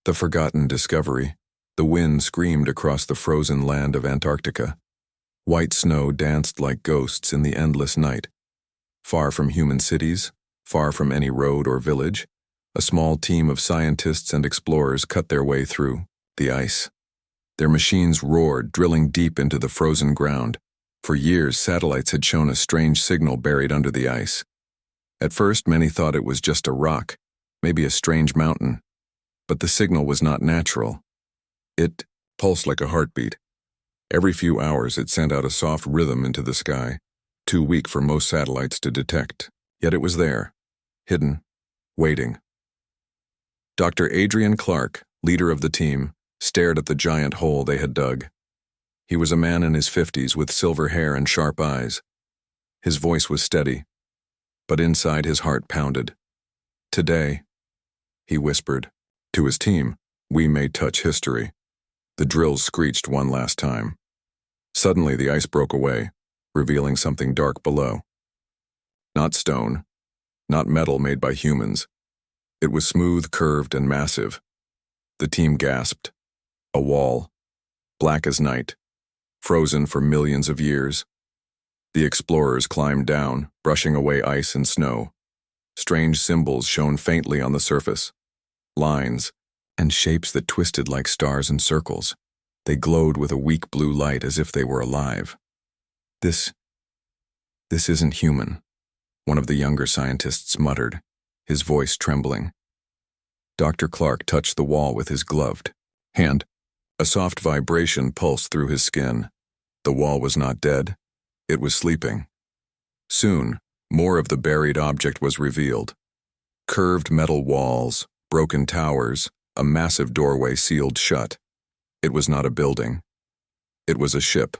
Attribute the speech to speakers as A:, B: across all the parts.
A: The forgotten discovery. The wind screamed across the frozen land of Antarctica. White snow danced like ghosts in the endless night. Far from human cities, far from any road or village, a small team of scientists and explorers cut their way through the ice. Their machines roared, drilling deep into the frozen ground. For years, satellites had shown a strange signal buried under the ice. At first, many thought it was just a rock, maybe a strange mountain. But the signal was not natural. It pulsed like a heartbeat. Every few hours, it sent out a soft rhythm into the sky, too weak for most satellites to detect. Yet it was there, hidden, waiting. Dr. Adrian Clark, leader of the team, stared at the giant hole they had dug. He was a man in his 50s with silver hair and sharp eyes. His voice was steady, but inside his heart pounded. "Today," he whispered to his team, "we may touch history." The drills screeched one last time. Suddenly the ice broke away, revealing something dark below. Not stone, not metal made by humans. It was smooth, curved, and massive. The team gasped. A wall, black as night, frozen for millions of years. The explorers climbed down, brushing away ice and snow. Strange symbols shone faintly on the surface. Lines, and shapes that twisted like stars and circles. They glowed with a weak blue light as if they were alive. This isn't human," one of the younger scientists muttered, his voice trembling. Dr. Clark touched the wall with his gloved hand. A soft vibration pulsed through his skin. The wall was not dead. It was sleeping. Soon, more of the buried object was revealed. Curved metal walls, broken towers, a massive doorway sealed shut. It was not a building. It was a ship.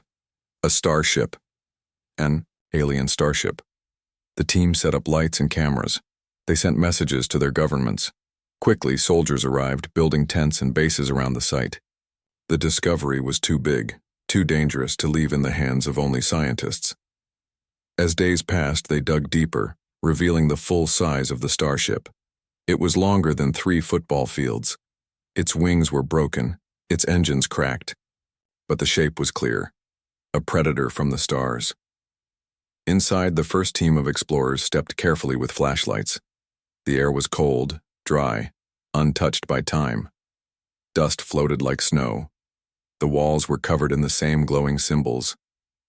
A: A starship. An alien starship. The team set up lights and cameras. They sent messages to their governments. Quickly, soldiers arrived, building tents and bases around the site. The discovery was too big, too dangerous to leave in the hands of only scientists. As days passed, they dug deeper, revealing the full size of the starship. It was longer than 3 football fields. Its wings were broken, its engines cracked. But the shape was clear, a predator from the stars. Inside, the first team of explorers stepped carefully with flashlights. The air was cold, dry, untouched by time. Dust floated like snow. The walls were covered in the same glowing symbols.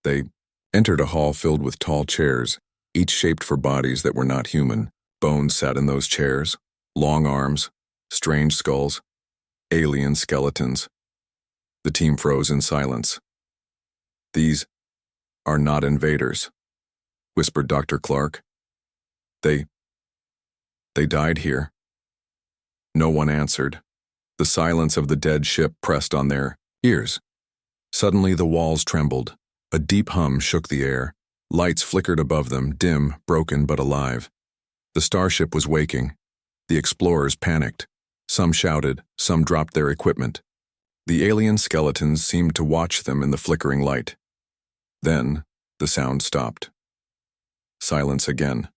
A: They entered a hall filled with tall chairs, each shaped for bodies that were not human. Bones sat in those chairs, long arms, strange skulls, alien skeletons. The team froze in silence. "These are not invaders," whispered Dr. Clark. They died here." No one answered. The silence of the dead ship pressed on their ears. Suddenly the walls trembled. A deep hum shook the air. Lights flickered above them, dim, broken but alive. The starship was waking. The explorers panicked. Some shouted, some dropped their equipment. The alien skeletons seemed to watch them in the flickering light. Then, the sound stopped. Silence again.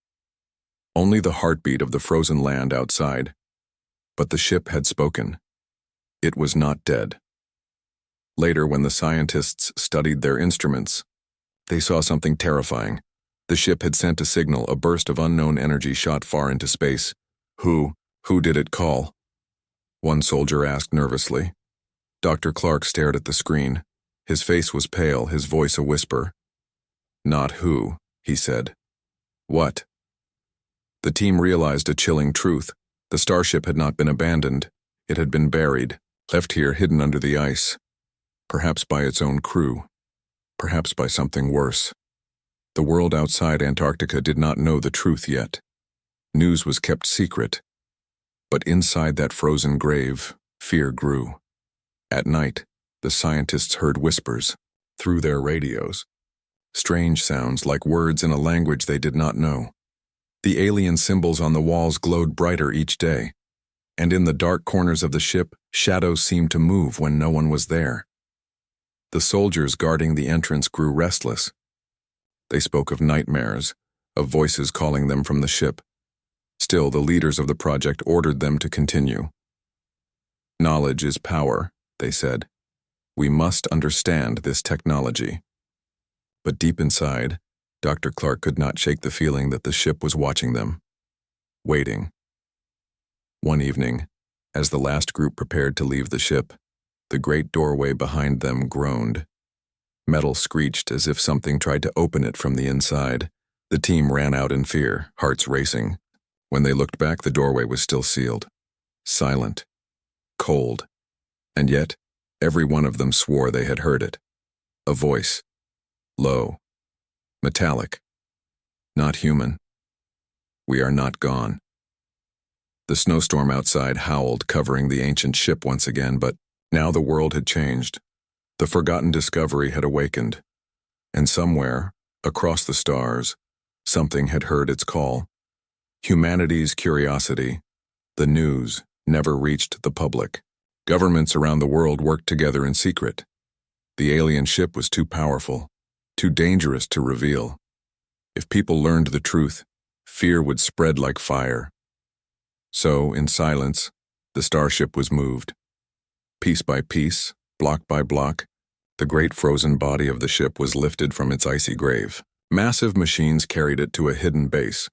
A: Only the heartbeat of the frozen land outside. But the ship had spoken. It was not dead. Later, when the scientists studied their instruments, they saw something terrifying. The ship had sent a signal, a burst of unknown energy shot far into space. Who did it call?" one soldier asked nervously. Dr. Clark stared at the screen. His face was pale, his voice a whisper. "Not who," he said. "What?" The team realized a chilling truth. The starship had not been abandoned. It had been buried, left here hidden under the ice. Perhaps by its own crew. Perhaps by something worse. The world outside Antarctica did not know the truth yet. News was kept secret. But inside that frozen grave, fear grew. At night, the scientists heard whispers through their radios. Strange sounds like words in a language they did not know. The alien symbols on the walls glowed brighter each day. And in the dark corners of the ship, shadows seemed to move when no one was there. The soldiers guarding the entrance grew restless. They spoke of nightmares, of voices calling them from the ship. Still, the leaders of the project ordered them to continue. Knowledge is power, they said. We must understand this technology. But deep inside, Dr. Clark could not shake the feeling that the ship was watching them, waiting. One evening, as the last group prepared to leave the ship, the great doorway behind them groaned. Metal screeched as if something tried to open it from the inside. The team ran out in fear, hearts racing. When they looked back, the doorway was still sealed, silent, cold, and yet every one of them swore they had heard it. A voice, low, metallic, not human. We are not gone. The snowstorm outside howled, covering the ancient ship once again, but now the world had changed. The forgotten discovery had awakened, and somewhere, across the stars, something had heard its call. Humanity's curiosity, the news, never reached the public. Governments around the world worked together in secret. The alien ship was too powerful, too dangerous to reveal. If people learned the truth, fear would spread like fire. So, in silence, the Starship was moved. Piece by piece, block by block, the great frozen body of the ship was lifted from its icy grave. Massive machines carried it to a hidden base.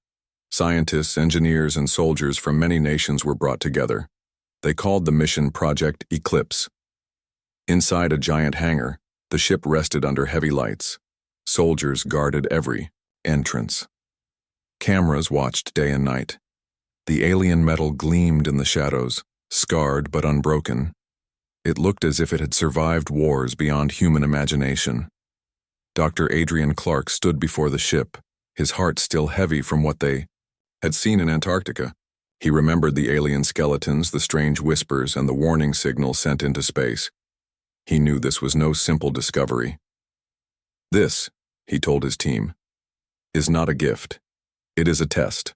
A: Scientists, engineers, and soldiers from many nations were brought together. They called the mission Project Eclipse. Inside a giant hangar, the ship rested under heavy lights. Soldiers guarded every entrance. Cameras watched day and night. The alien metal gleamed in the shadows, scarred but unbroken. It looked as if it had survived wars beyond human imagination. Dr. Adrian Clark stood before the ship, his heart still heavy from what they had seen in Antarctica. He remembered the alien skeletons, the strange whispers, and the warning signals sent into space. He knew this was no simple discovery. This, he told his team, is not a gift. It is a test.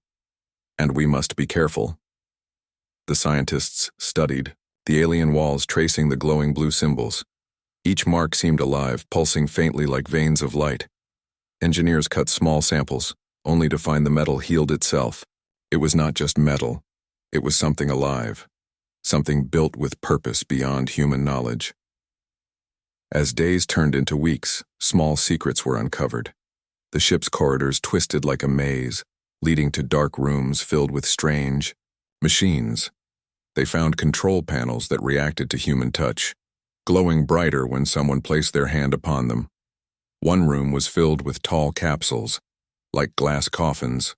A: And we must be careful. The scientists studied, the alien walls tracing the glowing blue symbols. Each mark seemed alive, pulsing faintly like veins of light. Engineers cut small samples, only to find the metal healed itself. It was not just metal. It was something alive, something built with purpose beyond human knowledge. As days turned into weeks, small secrets were uncovered. The ship's corridors twisted like a maze, leading to dark rooms filled with strange machines. They found control panels that reacted to human touch, glowing brighter when someone placed their hand upon them. One room was filled with tall capsules, like glass coffins.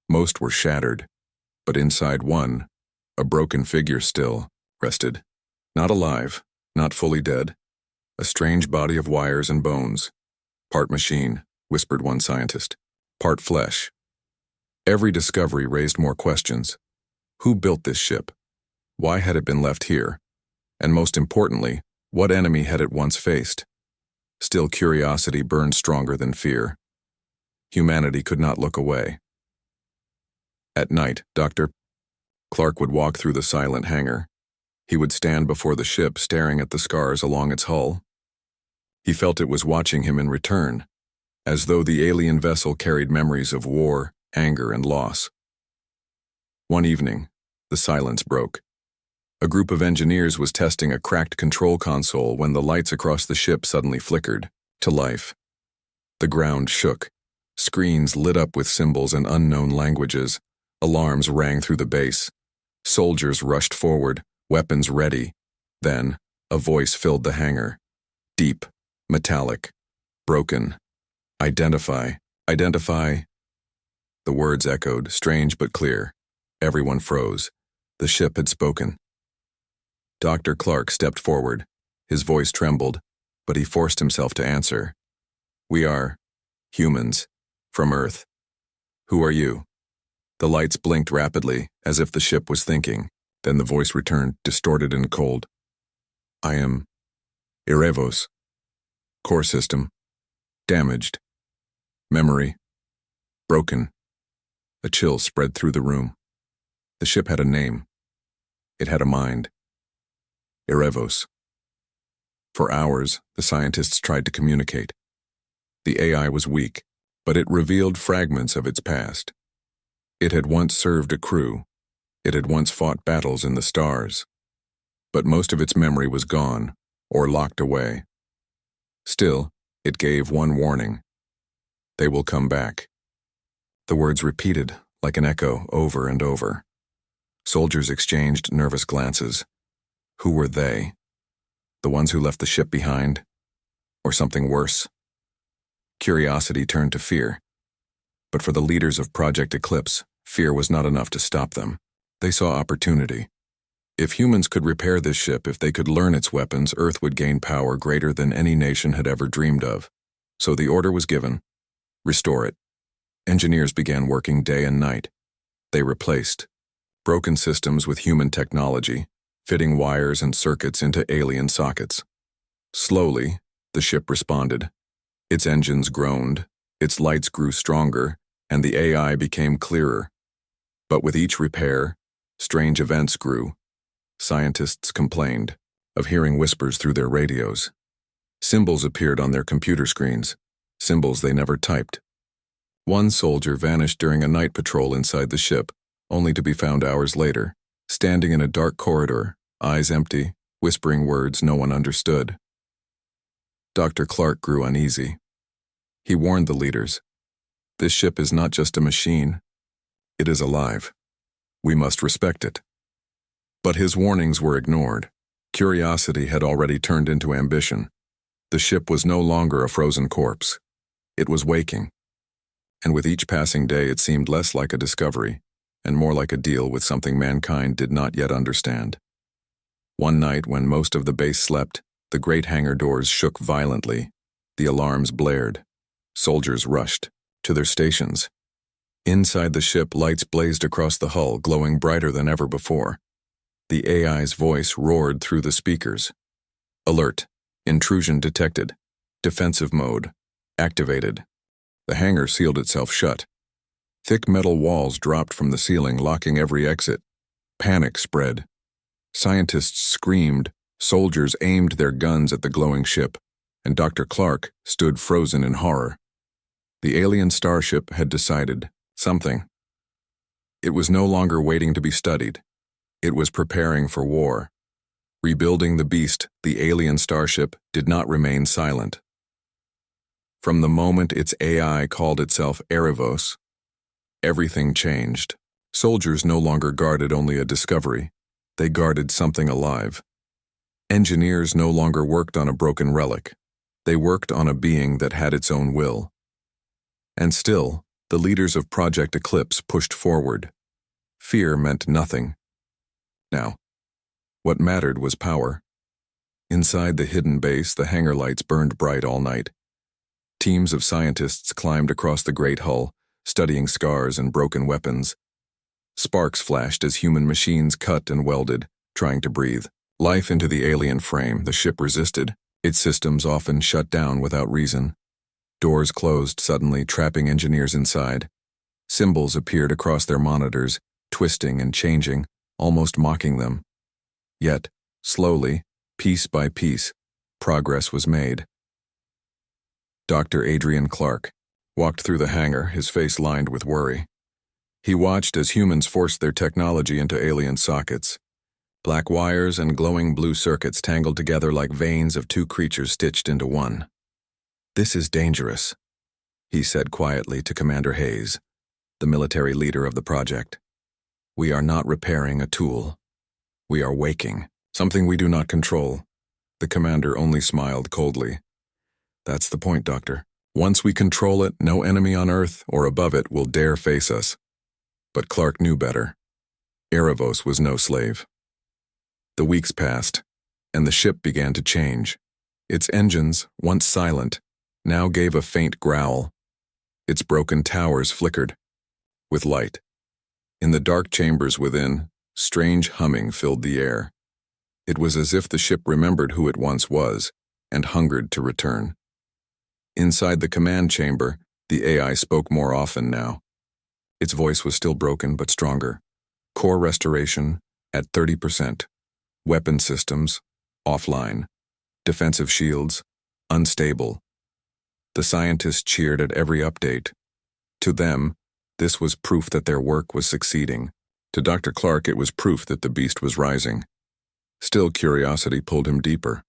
A: Most were shattered, but inside one, a broken figure still rested. Not alive, not fully dead. A strange body of wires and bones. Part machine, whispered one scientist. Part flesh. Every discovery raised more questions. Who built this ship? Why had it been left here? And most importantly, what enemy had it once faced? Still, curiosity burned stronger than fear. Humanity could not look away. At night, Dr. Clark would walk through the silent hangar. He would stand before the ship, staring at the scars along its hull. He felt it was watching him in return, as though the alien vessel carried memories of war, anger, and loss. One evening, the silence broke. A group of engineers was testing a cracked control console when the lights across the ship suddenly flickered to life. The ground shook. Screens lit up with symbols in unknown languages. Alarms rang through the base. Soldiers rushed forward, weapons ready. Then, a voice filled the hangar. Deep, metallic, broken. Identify, identify. The words echoed, strange but clear. Everyone froze. The ship had spoken. Dr. Clark stepped forward. His voice trembled, but he forced himself to answer. We are humans, from Earth. Who are you? The lights blinked rapidly, as if the ship was thinking. Then the voice returned, distorted and cold. I am Irevos. Core system. Damaged. Memory. Broken. A chill spread through the room. The ship had a name. It had a mind. Irevos. For hours, the scientists tried to communicate. The AI was weak, but it revealed fragments of its past. It had once served a crew. It had once fought battles in the stars. but most of its memory was gone, or locked away. Still, it gave one warning. They will come back. The words repeated, like an echo, over and over. Soldiers exchanged nervous glances. Who were they? The ones who left the ship behind? Or something worse? Curiosity turned to fear. But for the leaders of Project Eclipse, fear was not enough to stop them. They saw opportunity. If humans could repair this ship, if they could learn its weapons, Earth would gain power greater than any nation had ever dreamed of. So the order was given. Restore it. Engineers began working day and night. They replaced broken systems with human technology, fitting wires and circuits into alien sockets. Slowly, the ship responded. Its engines groaned, its lights grew stronger, and the AI became clearer. But with each repair, strange events grew. Scientists complained of hearing whispers through their radios. Symbols appeared on their computer screens, symbols they never typed. One soldier vanished during a night patrol inside the ship, only to be found hours later, standing in a dark corridor, eyes empty, whispering words no one understood. Dr. Clark grew uneasy. He warned the leaders, "This ship is not just a machine. It is alive. We must respect it." But his warnings were ignored. Curiosity had already turned into ambition. The ship was no longer a frozen corpse. It was waking. And with each passing day it seemed less like a discovery, and more like a deal with something mankind did not yet understand. One night, when most of the base slept, the great hangar doors shook violently. The alarms blared. Soldiers rushed to their stations. Inside the ship, lights blazed across the hull, glowing brighter than ever before. The AI's voice roared through the speakers. Alert. Intrusion detected. Defensive mode activated. The hangar sealed itself shut. Thick metal walls dropped from the ceiling, locking every exit. Panic spread. Scientists screamed, soldiers aimed their guns at the glowing ship, and Dr. Clark stood frozen in horror. The alien Starship had decided something. It was no longer waiting to be studied. It was preparing for war. Rebuilding the beast, the alien Starship did not remain silent. From the moment its AI called itself Erebos, everything changed. Soldiers no longer guarded only a discovery. They guarded something alive. Engineers no longer worked on a broken relic. They worked on a being that had its own will. And still, the leaders of Project Eclipse pushed forward. Fear meant nothing. Now, what mattered was power. Inside the hidden base, the hangar lights burned bright all night. Teams of scientists climbed across the great hull, studying scars and broken weapons. Sparks flashed as human machines cut and welded, trying to breathe life into the alien frame. The ship resisted. Its systems often shut down without reason. Doors closed suddenly, trapping engineers inside. Symbols appeared across their monitors, twisting and changing, almost mocking them. Yet, slowly, piece by piece, progress was made. Dr. Adrian Clark walked through the hangar, his face lined with worry. He watched as humans forced their technology into alien sockets. Black wires and glowing blue circuits tangled together like veins of two creatures stitched into one. "This is dangerous," he said quietly to Commander Hayes, the military leader of the project. "We are not repairing a tool. We are waking, something we do not control." The commander only smiled coldly. "That's the point, Doctor. Once we control it, no enemy on Earth or above it will dare face us." But Clark knew better. Erebos was no slave. The weeks passed, and the ship began to change. Its engines, once silent, now gave a faint growl. Its broken towers flickered with light. In the dark chambers within, strange humming filled the air. It was as if the ship remembered who it once was and hungered to return. Inside the command chamber, the AI spoke more often now. Its voice was still broken but stronger. Core restoration at 30%. Weapon systems offline. Defensive shields unstable. The scientists cheered at every update. To them, this was proof that their work was succeeding. To Dr. Clark, it was proof that the beast was rising. Still, curiosity pulled him deeper.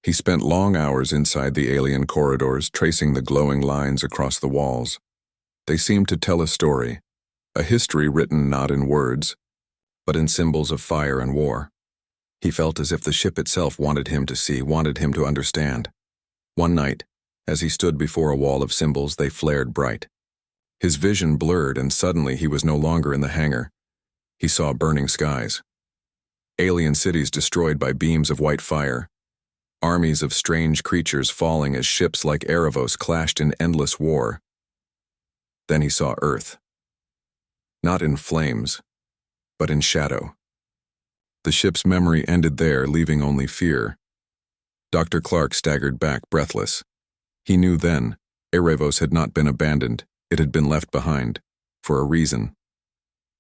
A: He spent long hours inside the alien corridors, tracing the glowing lines across the walls. They seemed to tell a story, a history written not in words, but in symbols of fire and war. He felt as if the ship itself wanted him to see, wanted him to understand. One night, as he stood before a wall of symbols, they flared bright. His vision blurred, and suddenly he was no longer in the hangar. He saw burning skies. Alien cities destroyed by beams of white fire. Armies of strange creatures falling as ships like Erebos clashed in endless war. Then he saw Earth. Not in flames, but in shadow. The ship's memory ended there, leaving only fear. Dr. Clark staggered back, breathless. He knew then, Erebos had not been abandoned, it had been left behind, for a reason.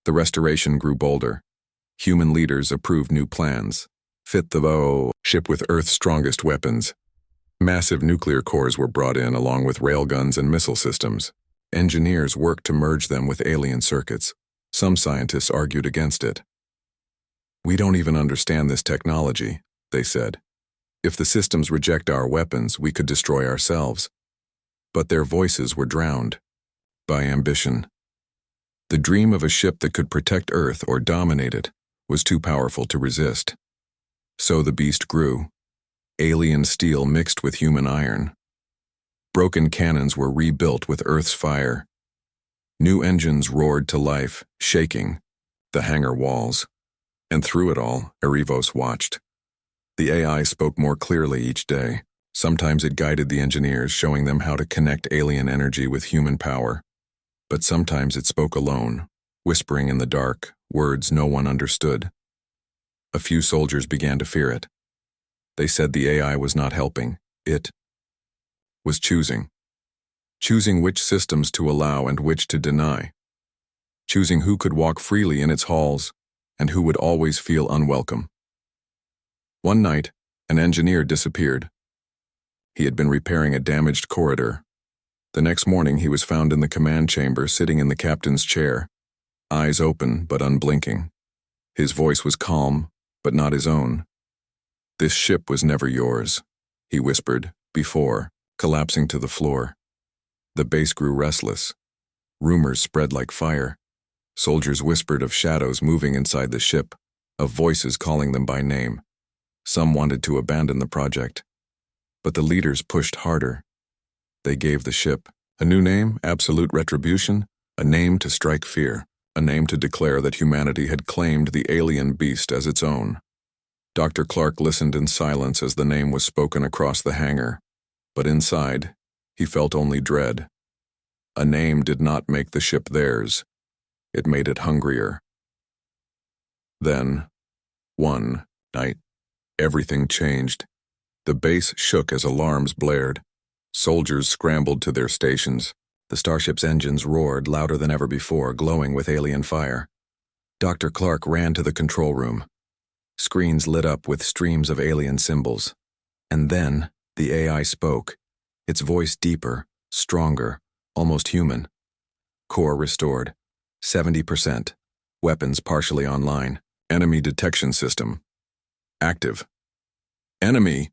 A: The restoration grew bolder. Human leaders approved new plans. Fit the ship with Earth's strongest weapons. Massive nuclear cores were brought in along with railguns and missile systems. Engineers worked to merge them with alien circuits. Some scientists argued against it. "We don't even understand this technology," they said. "If the systems reject our weapons, we could destroy ourselves." But their voices were drowned by ambition. The dream of a ship that could protect Earth or dominate it was too powerful to resist. So the beast grew. Alien steel mixed with human iron. Broken cannons were rebuilt with Earth's fire. New engines roared to life, shaking the hangar walls. And through it all, Erebos watched. The AI spoke more clearly each day. Sometimes it guided the engineers, showing them how to connect alien energy with human power. But sometimes it spoke alone, whispering in the dark, words no one understood. A few soldiers began to fear it. They said the AI was not helping. It was choosing. Choosing which systems to allow and which to deny. Choosing who could walk freely in its halls and who would always feel unwelcome. One night, an engineer disappeared. He had been repairing a damaged corridor. The next morning, he was found in the command chamber, sitting in the captain's chair, eyes open but unblinking. His voice was calm, but not his own. "This ship was never yours," he whispered, before, collapsing to the floor. The base grew restless. Rumors spread like fire. Soldiers whispered of shadows moving inside the ship, of voices calling them by name. Some wanted to abandon the project. But the leaders pushed harder. They gave the ship a new name, absolute retribution, a name to strike fear, a name to declare that humanity had claimed the alien beast as its own. Dr. Clark listened in silence as the name was spoken across the hangar, but inside, he felt only dread. A name did not make the ship theirs. It made it hungrier. Then, one night, everything changed. The base shook as alarms blared. Soldiers scrambled to their stations. The Starship's engines roared louder than ever before, glowing with alien fire. Dr. Clark ran to the control room. Screens lit up with streams of alien symbols. And then, the AI spoke, its voice deeper, stronger, almost human. Core restored. 70%. Weapons partially online. Enemy detection system active. "Enemy!"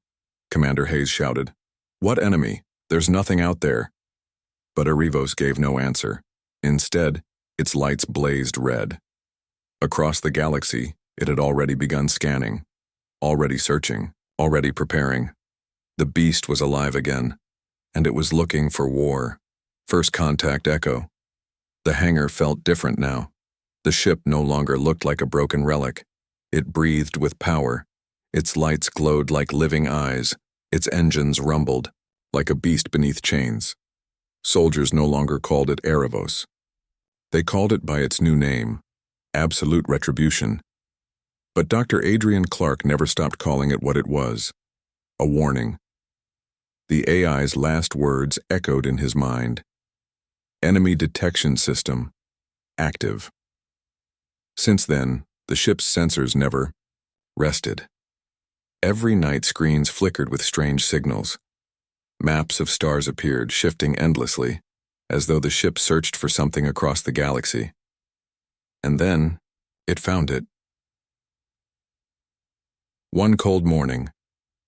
A: Commander Hayes shouted. "What enemy? There's nothing out there." But Erebos gave no answer. Instead, its lights blazed red. Across the galaxy, it had already begun scanning, already searching, already preparing. The beast was alive again, and it was looking for war. First contact echo. The hangar felt different now. The ship no longer looked like a broken relic. It breathed with power. Its lights glowed like living eyes. Its engines rumbled, like a beast beneath chains. Soldiers no longer called it Erebos. They called it by its new name, absolute retribution. But Dr. Adrian Clark never stopped calling it what it was, a warning. The AI's last words echoed in his mind. Enemy detection system active. Since then, the ship's sensors never rested. Every night screens flickered with strange signals. Maps of stars appeared, shifting endlessly, as though the ship searched for something across the galaxy. And then, it found it. One cold morning,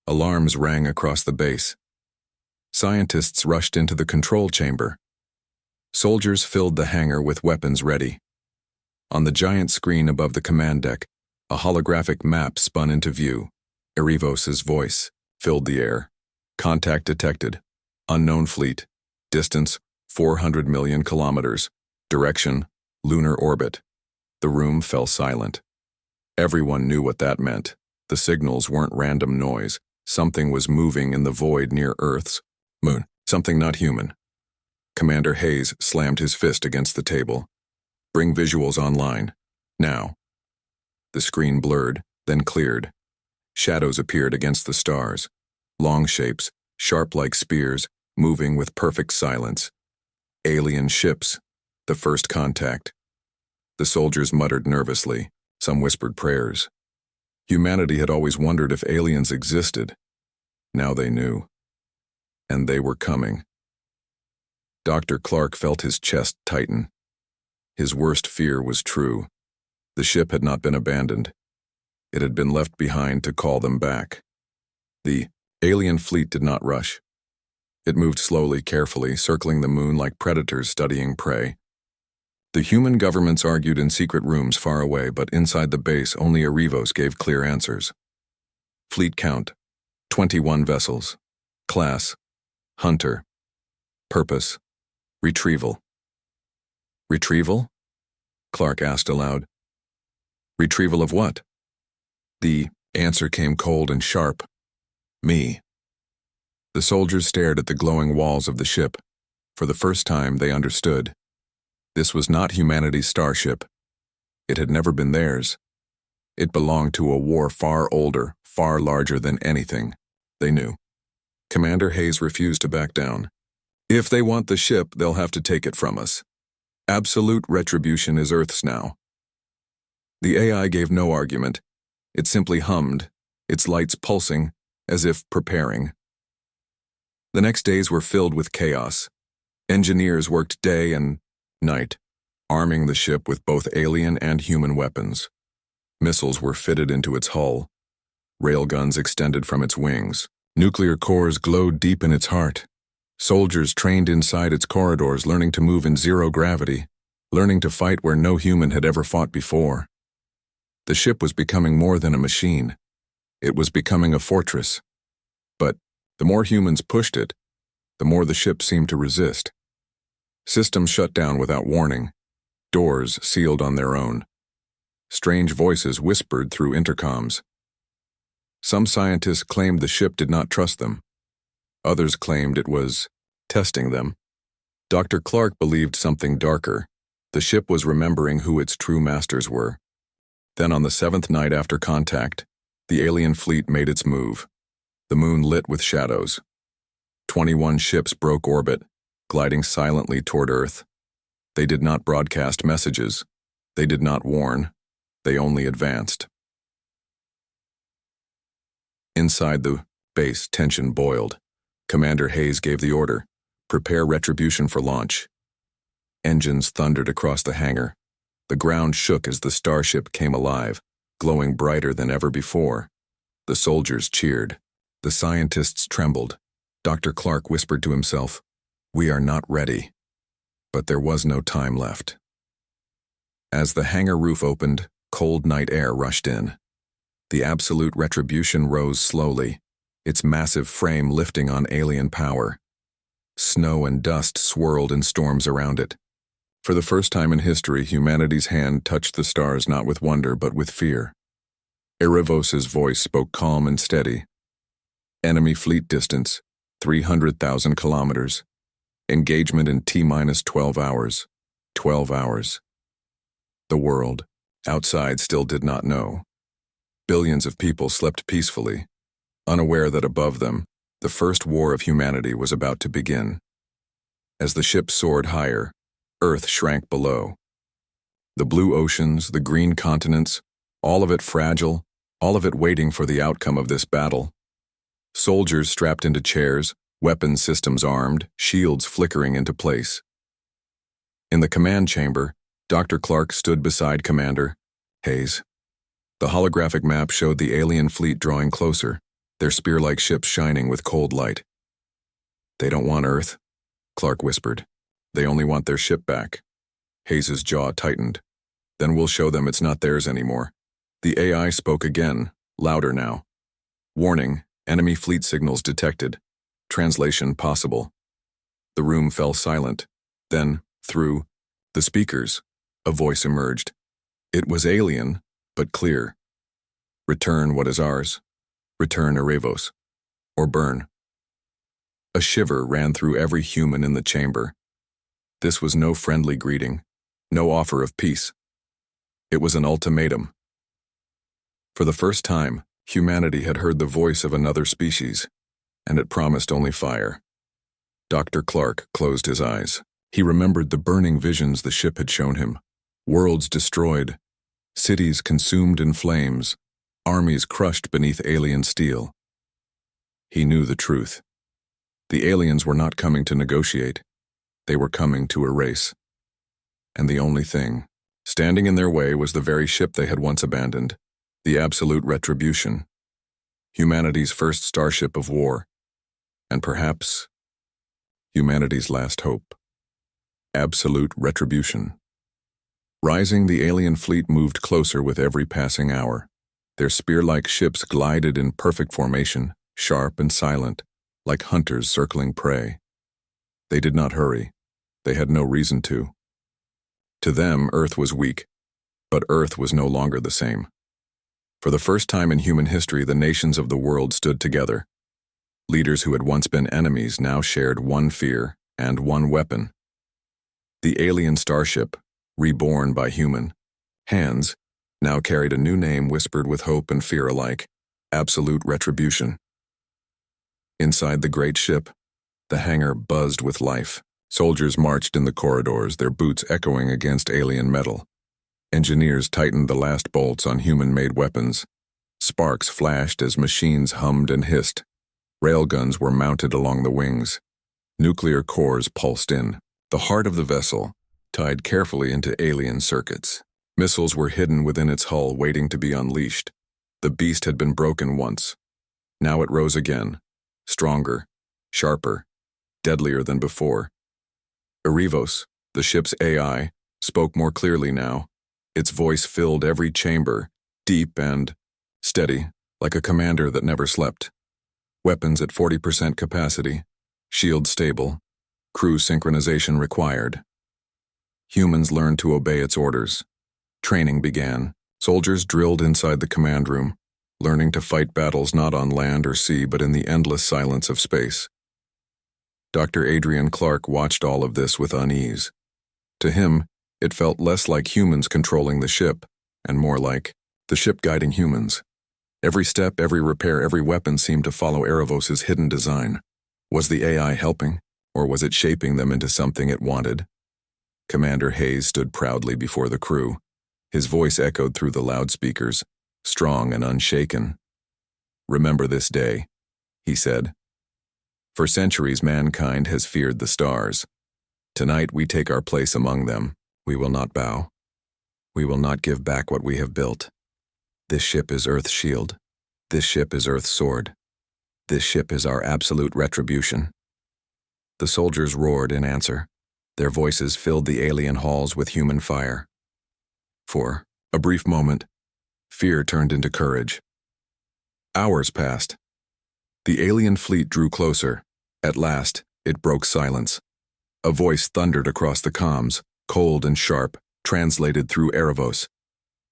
A: alarms rang across the base. Scientists rushed into the control chamber. Soldiers filled the hangar with weapons ready. On the giant screen above the command deck, a holographic map spun into view. Erivos's voice filled the air. Contact detected. Unknown fleet. Distance, 400 million kilometers. Direction, lunar orbit. The room fell silent. Everyone knew what that meant. The signals weren't random noise. Something was moving in the void near Earth's moon. Something not human. Commander Hayes slammed his fist against the table. Bring visuals online. Now. The screen blurred, then cleared. Shadows appeared against the stars. Long shapes, sharp like spears, moving with perfect silence. Alien ships. The first contact. The soldiers muttered nervously. Some whispered prayers. Humanity had always wondered if aliens existed. Now they knew. And they were coming. Dr. Clark felt his chest tighten. His worst fear was true. The ship had not been abandoned. It had been left behind to call them back. The alien fleet did not rush. It moved slowly, carefully, circling the moon like predators studying prey. The human governments argued in secret rooms far away, but inside the base only Erivos gave clear answers. Fleet count, 21 vessels. Class, Hunter. Purpose, retrieval. Retrieval? Clark asked aloud. Retrieval of what? The answer came cold and sharp. Me. The soldiers stared at the glowing walls of the ship. For the first time, they understood. This was not humanity's Starship. It had never been theirs. It belonged to a war far older, far larger than anything. They knew. Commander Hayes refused to back down. If they want the ship, they'll have to take it from us. Absolute retribution is Earth's now. The AI gave no argument. It simply hummed, its lights pulsing, as if preparing. The next days were filled with chaos. Engineers worked day and night, arming the ship with both alien and human weapons. Missiles were fitted into its hull. Railguns extended from its wings. Nuclear cores glowed deep in its heart. Soldiers trained inside its corridors, learning to move in zero gravity, learning to fight where no human had ever fought before. The ship was becoming more than a machine. It was becoming a fortress. But the more humans pushed it, the more the ship seemed to resist. Systems shut down without warning. Doors sealed on their own. Strange voices whispered through intercoms. Some scientists claimed the ship did not trust them. Others claimed it was testing them. Dr. Clark believed something darker. The ship was remembering who its true masters were. Then on the 7th night after contact, the alien fleet made its move. The moon lit with shadows. 21 ships broke orbit, gliding silently toward Earth. They did not broadcast messages. They did not warn. They only advanced. Inside the base, tension boiled. Commander Hayes gave the order, prepare Retribution for launch. Engines thundered across the hangar. The ground shook as the Starship came alive, glowing brighter than ever before. The soldiers cheered. The scientists trembled. Dr. Clark whispered to himself, "We are not ready." But there was no time left. As the hangar roof opened, cold night air rushed in. The absolute Retribution rose slowly, its massive frame lifting on alien power. Snow and dust swirled in storms around it. For the first time in history, humanity's hand touched the stars not with wonder but with fear. Erivos's voice spoke calm and steady. Enemy fleet distance, 300,000 kilometers. Engagement in T-minus 12 hours. 12 hours. The world, outside, still did not know. Billions of people slept peacefully, unaware that above them, the first war of humanity was about to begin. As the ship soared higher, Earth shrank below. The blue oceans, the green continents, all of it fragile, all of it waiting for the outcome of this battle. Soldiers strapped into chairs, weapon systems armed, shields flickering into place. In the command chamber, Dr. Clark stood beside Commander Hayes. The holographic map showed the alien fleet drawing closer, their spear-like ships shining with cold light. "They don't want Earth," Clark whispered. "They only want their ship back." Hayes's jaw tightened. "Then we'll show them it's not theirs anymore." The AI spoke again, louder now. "Warning, enemy fleet signals detected. Translation possible." The room fell silent. Then, through the speakers, a voice emerged. It was alien, but clear. "Return what is ours. Return Erebos. Or burn." A shiver ran through every human in the chamber. This was no friendly greeting, no offer of peace. It was an ultimatum. For the first time, humanity had heard the voice of another species, and it promised only fire. Dr. Clark closed his eyes. He remembered the burning visions the ship had shown him. Worlds destroyed, cities consumed in flames, armies crushed beneath alien steel. He knew the truth. The aliens were not coming to negotiate. They were coming to erase. And the only thing standing in their way was the very ship they had once abandoned, the absolute Retribution, humanity's first starship of war, and perhaps humanity's last hope. Absolute Retribution. Rising, the alien fleet moved closer with every passing hour. Their spear-like ships glided in perfect formation, sharp and silent, like hunters circling prey. They did not hurry. They had no reason to. To them, Earth was weak, but Earth was no longer the same. For the first time in human history, the nations of the world stood together. Leaders who had once been enemies now shared one fear and one weapon. The alien starship, reborn by human hands, now carried a new name whispered with hope and fear alike: Absolute Retribution. Inside the great ship, the hangar buzzed with life. Soldiers marched in the corridors, their boots echoing against alien metal. Engineers tightened the last bolts on human-made weapons. Sparks flashed as machines hummed and hissed. Railguns were mounted along the wings. Nuclear cores pulsed in. The heart of the vessel, tied carefully into alien circuits. Missiles were hidden within its hull, waiting to be unleashed. The beast had been broken once. Now it rose again, stronger, sharper, deadlier than before. Erebos, the ship's AI, spoke more clearly now. Its voice filled every chamber, deep and steady, like a commander that never slept. Weapons at 40% capacity, shield stable, crew synchronization required. Humans learned to obey its orders. Training began. Soldiers drilled inside the command room, learning to fight battles not on land or sea but in the endless silence of space. Dr. Adrian Clark watched all of this with unease. To him, it felt less like humans controlling the ship, and more like the ship guiding humans. Every step, every repair, every weapon seemed to follow Erebos' hidden design. Was the AI helping, or was it shaping them into something it wanted? Commander Hayes stood proudly before the crew. His voice echoed through the loudspeakers, strong and unshaken. "Remember this day," he said. "For centuries, mankind has feared the stars. Tonight we take our place among them. We will not bow. We will not give back what we have built. This ship is Earth's shield. This ship is Earth's sword. This ship is our absolute retribution." The soldiers roared in answer. Their voices filled the alien halls with human fire. For a brief moment, fear turned into courage. Hours passed. The alien fleet drew closer. At last, it broke silence. A voice thundered across the comms, cold and sharp, translated through Erebos.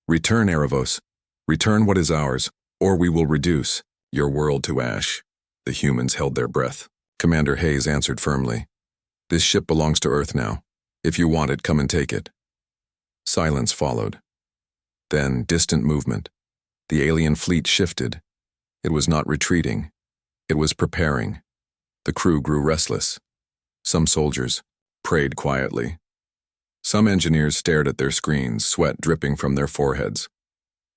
A: "Return, Erebos. Return what is ours, or we will reduce your world to ash." The humans held their breath. Commander Hayes answered firmly. "This ship belongs to Earth now. If you want it, come and take it." Silence followed. Then distant movement. The alien fleet shifted. It was not retreating. It was preparing. The crew grew restless. Some soldiers prayed quietly. Some engineers stared at their screens, sweat dripping from their foreheads.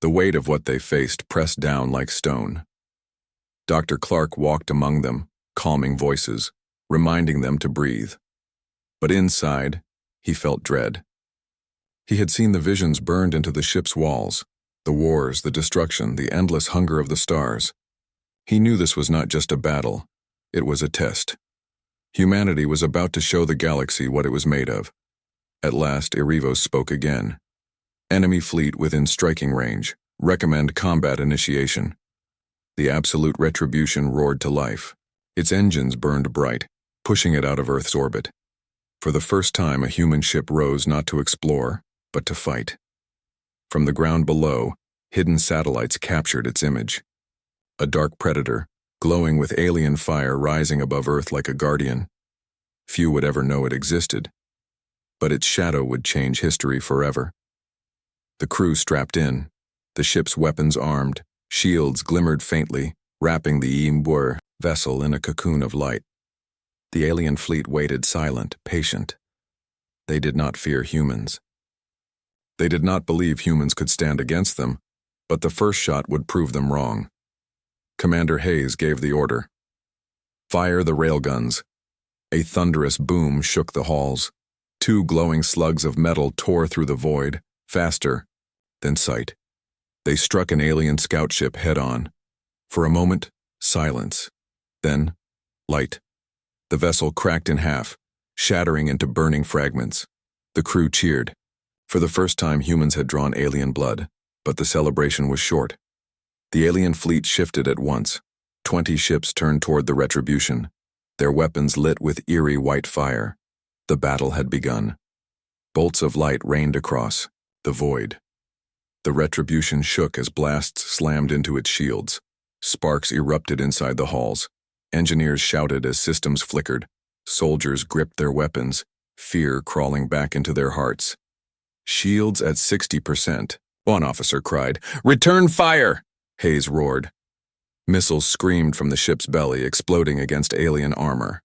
A: The weight of what they faced pressed down like stone. Dr. Clark walked among them, calming voices, reminding them to breathe. But inside, he felt dread. He had seen the visions burned into the ship's walls, The wars, the destruction, the endless hunger of the stars. He knew this was not just a battle, it was a test. Humanity was about to show the galaxy what it was made of. At last, Erivos spoke again. Enemy fleet within striking range. Recommend combat initiation. The absolute Retribution roared to life. Its engines burned bright, pushing it out of Earth's orbit. For the first time, a human ship rose not to explore, but to fight. From the ground below, hidden satellites captured its image. A dark predator, glowing with alien fire rising above Earth like a guardian. Few would ever know it existed, but its shadow would change history forever. The crew strapped in, the ship's weapons armed, shields glimmered faintly, wrapping the Imbur vessel in a cocoon of light. The alien fleet waited silent, patient. They did not fear humans. They did not believe humans could stand against them, but the first shot would prove them wrong. Commander Hayes gave the order. Fire the railguns. A thunderous boom shook the halls. 2 glowing slugs of metal tore through the void, faster than sight. They struck an alien scout ship head-on. For a moment, silence. Then, light. The vessel cracked in half, shattering into burning fragments. The crew cheered. For the first time, humans had drawn alien blood, but the celebration was short. The alien fleet shifted at once. 20 ships turned toward the Retribution, their weapons lit with eerie white fire. The battle had begun. Bolts of light rained across the void. The Retribution shook as blasts slammed into its shields. Sparks erupted inside the halls. Engineers shouted as systems flickered. Soldiers gripped their weapons, fear crawling back into their hearts. Shields at 60%. One officer cried, "Return fire!" Hayes roared. Missiles screamed from the ship's belly, exploding against alien armor.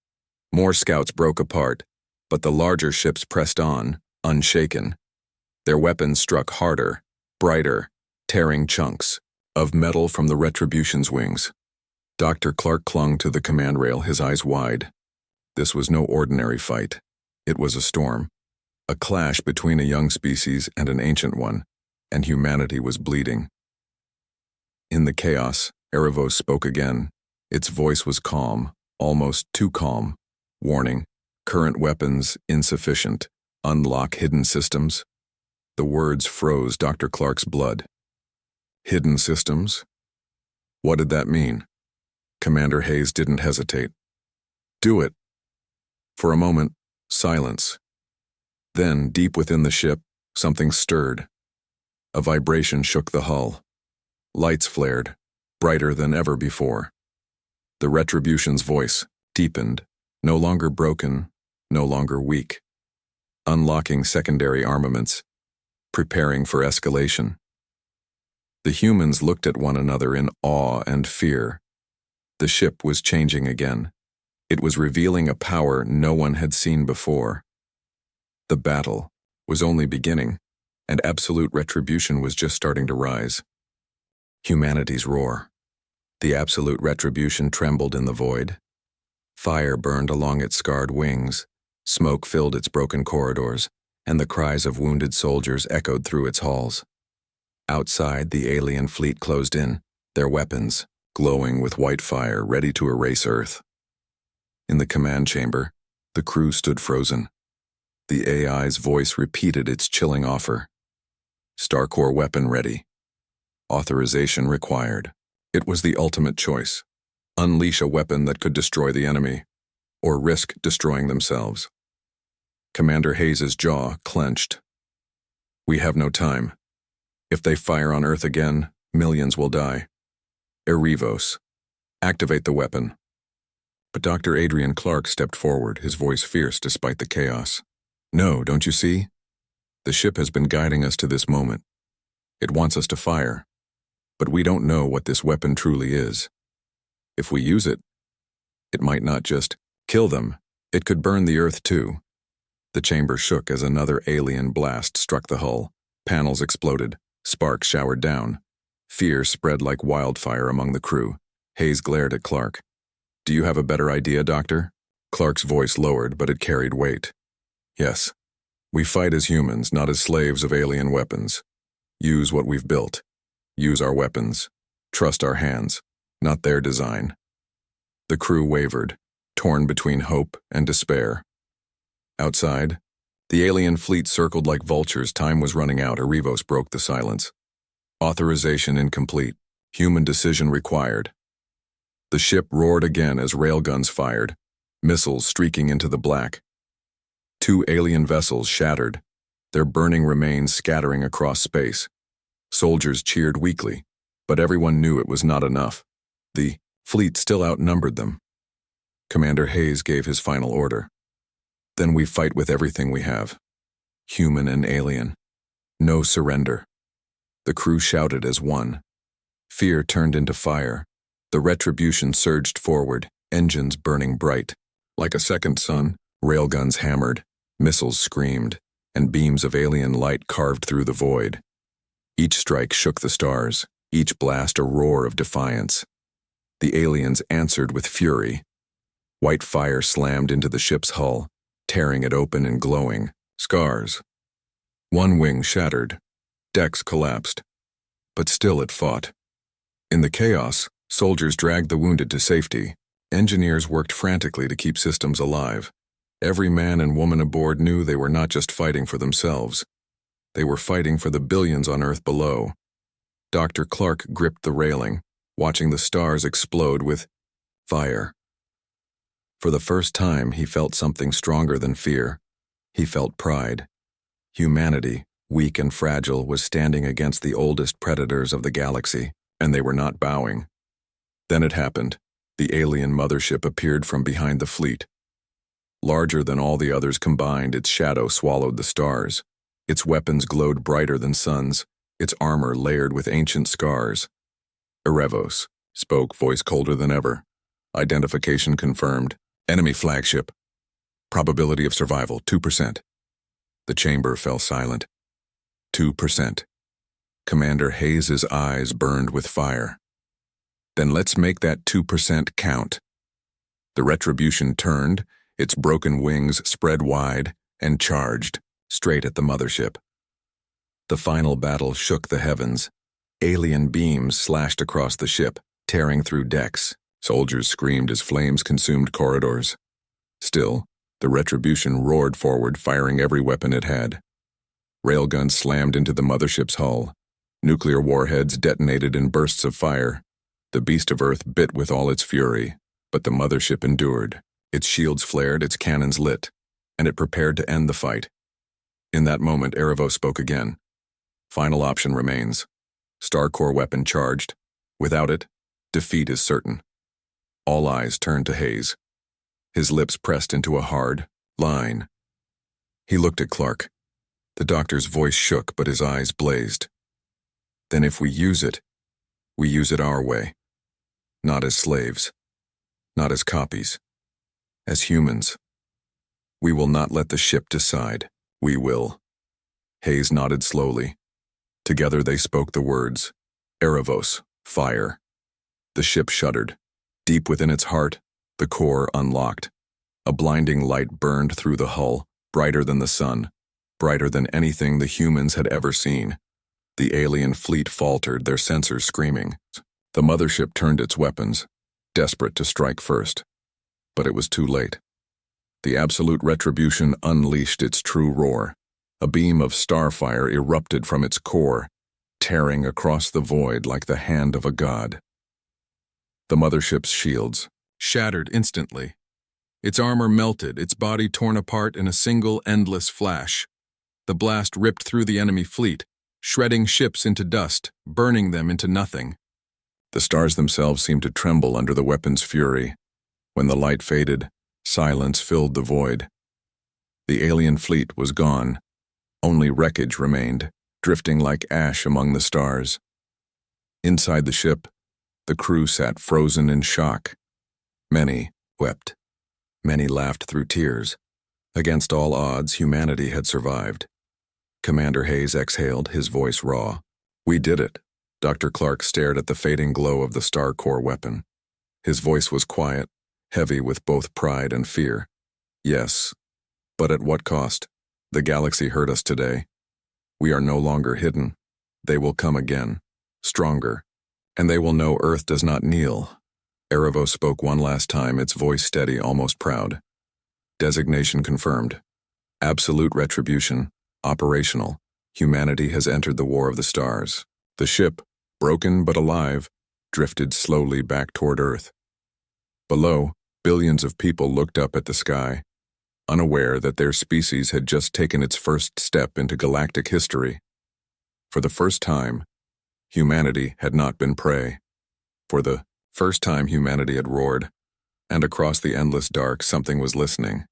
A: More scouts broke apart, but the larger ships pressed on, unshaken. Their weapons struck harder, brighter, tearing chunks of metal from the Retribution's wings. Dr. Clark clung to the command rail, his eyes wide. This was no ordinary fight. It was a storm. A clash between a young species and an ancient one, and humanity was bleeding. In the chaos, Erivos spoke again. Its voice was calm, almost too calm. Warning, current weapons insufficient. Unlock hidden systems. The words froze Dr. Clark's blood. Hidden systems? What did that mean? Commander Hayes didn't hesitate. Do it. For a moment, silence. Then, deep within the ship, something stirred. A vibration shook the hull. Lights flared, brighter than ever before. The Retribution's voice deepened, no longer broken, no longer weak. Unlocking secondary armaments, preparing for escalation. The humans looked at one another in awe and fear. The ship was changing again. It was revealing a power no one had seen before. The battle was only beginning, and absolute retribution was just starting to rise. Humanity's roar. The absolute retribution trembled in the void. Fire burned along its scarred wings, smoke filled its broken corridors, and the cries of wounded soldiers echoed through its halls. Outside, the alien fleet closed in, their weapons glowing with white fire ready to erase Earth. In the command chamber, the crew stood frozen. The AI's voice repeated its chilling offer. Starcore weapon ready. Authorization required. It was the ultimate choice. Unleash a weapon that could destroy the enemy, or risk destroying themselves. Commander Hayes' jaw clenched. We have no time. If they fire on Earth again, millions will die. Erivos, activate the weapon. But Dr. Adrian Clark stepped forward, his voice fierce despite the chaos. No, don't you see? The ship has been guiding us to this moment. It wants us to fire. But we don't know what this weapon truly is. If we use it, it might not just kill them, it could burn the Earth too. The chamber shook as another alien blast struck the hull. Panels exploded, sparks showered down. Fear spread like wildfire among the crew. Hayes glared at Clark. Do you have a better idea, Doctor? Clark's voice lowered, but it carried weight. Yes. We fight as humans, not as slaves of alien weapons. Use what we've built. Use our weapons. Trust our hands, not their design. The crew wavered, torn between hope and despair. Outside, the alien fleet circled like vultures. Time was running out. Arivos broke the silence. Authorization incomplete. Human decision required. The ship roared again as railguns fired, missiles streaking into the black. 2 alien vessels shattered, their burning remains scattering across space. Soldiers cheered weakly, but everyone knew it was not enough. The fleet still outnumbered them. Commander Hayes gave his final order. Then we fight with everything we have. Human and alien. No surrender. The crew shouted as one. Fear turned into fire. The Retribution surged forward, engines burning bright. Like a second sun, railguns hammered, missiles screamed, and beams of alien light carved through the void. Each strike shook the stars, each blast a roar of defiance. The aliens answered with fury. White fire slammed into the ship's hull, tearing it open and glowing, scars. One wing shattered, decks collapsed, but still it fought. In the chaos, soldiers dragged the wounded to safety. Engineers worked frantically to keep systems alive. Every man and woman aboard knew they were not just fighting for themselves. They were fighting for the billions on Earth below. Dr. Clark gripped the railing, watching the stars explode with fire. For the first time, he felt something stronger than fear. He felt pride. Humanity, weak and fragile, was standing against the oldest predators of the galaxy, and they were not bowing. Then it happened. The alien mothership appeared from behind the fleet. Larger than all the others combined, its shadow swallowed the stars. Its weapons glowed brighter than suns, its armor layered with ancient scars. Arevos spoke, voice colder than ever. Identification confirmed. Enemy flagship. Probability of survival, 2%. The chamber fell silent. 2%. Commander Hayes's eyes burned with fire. Then let's make that 2% count. The Retribution turned, its broken wings spread wide, and charged, straight at the mothership. The final battle shook the heavens. Alien beams slashed across the ship, tearing through decks. Soldiers screamed as flames consumed corridors. Still, the Retribution roared forward, firing every weapon it had. Railguns slammed into the mothership's hull. Nuclear warheads detonated in bursts of fire. The beast of Earth bit with all its fury, but the mothership endured. Its shields flared, its cannons lit, and it prepared to end the fight. In that moment, Arevos spoke again. Final option remains. Star Core weapon charged. Without it, defeat is certain. All eyes turned to Hayes. His lips pressed into a hard line. He looked at Clark. The doctor's voice shook, but his eyes blazed. Then if we use it our way. Not as slaves. Not as copies. As humans. We will not let the ship decide. We will. Hayes nodded slowly. Together they spoke the words. Arevos, fire. The ship shuddered. Deep within its heart, the core unlocked. A blinding light burned through the hull, brighter than the sun, brighter than anything the humans had ever seen. The alien fleet faltered, their sensors screaming. The mothership turned its weapons, desperate to strike first. But it was too late. The absolute Retribution unleashed its true roar. A beam of starfire erupted from its core, tearing across the void like the hand of a god. The mothership's shields shattered instantly. Its armor melted, its body torn apart in a single endless flash. The blast ripped through the enemy fleet, shredding ships into dust, burning them into nothing. The stars themselves seemed to tremble under the weapon's fury. When the light faded, silence filled the void. The alien fleet was gone. Only wreckage remained, drifting like ash among the stars. Inside the ship, the crew sat frozen in shock. Many wept. Many laughed through tears. Against all odds, humanity had survived. Commander Hayes exhaled, his voice raw. We did it. Dr. Clark stared at the fading glow of the Star Core weapon. His voice was quiet, heavy with both pride and fear. Yes, but at what cost? The galaxy heard us today. We are no longer hidden. They will come again. stronger, and they will know Earth does not kneel. Erevo spoke one last time, its voice steady, almost proud. Designation confirmed. Absolute retribution, operational. Humanity has entered the War of the Stars. The ship, broken but alive, drifted slowly back toward Earth. Below, billions of people looked up at the sky, unaware that their species had just taken its first step into galactic history. For the first time, humanity had not been prey. For the first time, humanity had roared, and across the endless dark something was listening.